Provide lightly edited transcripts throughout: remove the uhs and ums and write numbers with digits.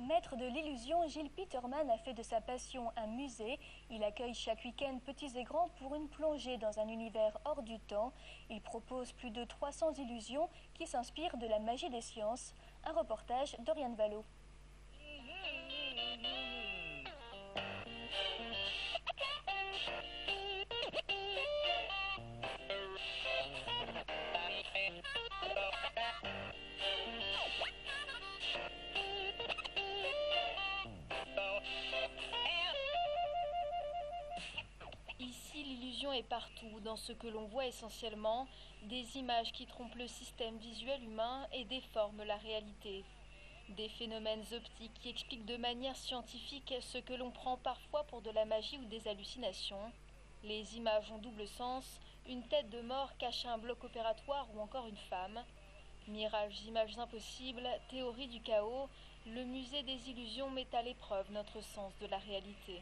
Maître de l'illusion, Gilles Peterman a fait de sa passion un musée. Il accueille chaque week-end petits et grands pour une plongée dans un univers hors du temps. Il propose plus de 300 illusions qui s'inspirent de la magie des sciences. Un reportage d'Oriane Vallot. Ici, l'illusion est partout, dans ce que l'on voit essentiellement, des images qui trompent le système visuel humain et déforment la réalité. Des phénomènes optiques qui expliquent de manière scientifique ce que l'on prend parfois pour de la magie ou des hallucinations. Les images ont double sens, une tête de mort cache un bloc opératoire ou encore une femme. Mirages, images impossibles, théorie du chaos, le musée des illusions met à l'épreuve notre sens de la réalité.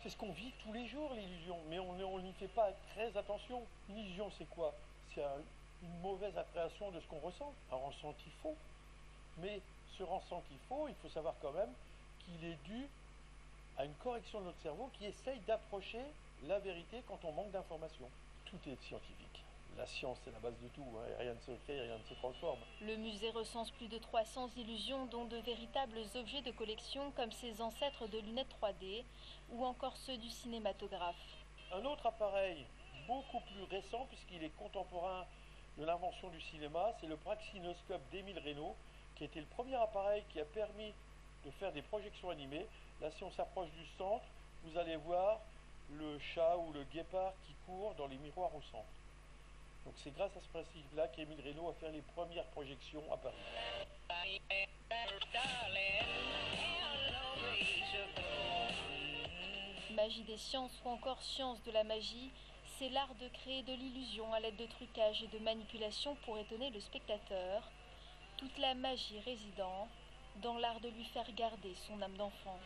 C'est ce qu'on vit tous les jours, l'illusion, mais on n'y fait pas très attention. Une illusion, c'est quoi? C'est une mauvaise appréhension de ce qu'on ressent, un ressenti faux. Mais ce ressenti faux, il faut savoir quand même qu'il est dû à une correction de notre cerveau qui essaye d'approcher la vérité quand on manque d'informations. Tout est scientifique. La science, c'est la base de tout, hein, et rien ne se crée, rien ne se transforme. Le musée recense plus de 300 illusions, dont de véritables objets de collection comme ses ancêtres de lunettes 3D ou encore ceux du cinématographe. Un autre appareil, beaucoup plus récent puisqu'il est contemporain de l'invention du cinéma, c'est le praxinoscope d'Émile Reynaud, qui était le premier appareil qui a permis de faire des projections animées. Là, si on s'approche du centre, vous allez voir le chat ou le guépard qui court dans les miroirs au centre. Donc c'est grâce à ce principe-là qu'Émile Reynaud a fait les premières projections à Paris. Magie des sciences ou encore science de la magie, c'est l'art de créer de l'illusion à l'aide de trucages et de manipulations pour étonner le spectateur. Toute la magie résidant dans l'art de lui faire garder son âme d'enfant.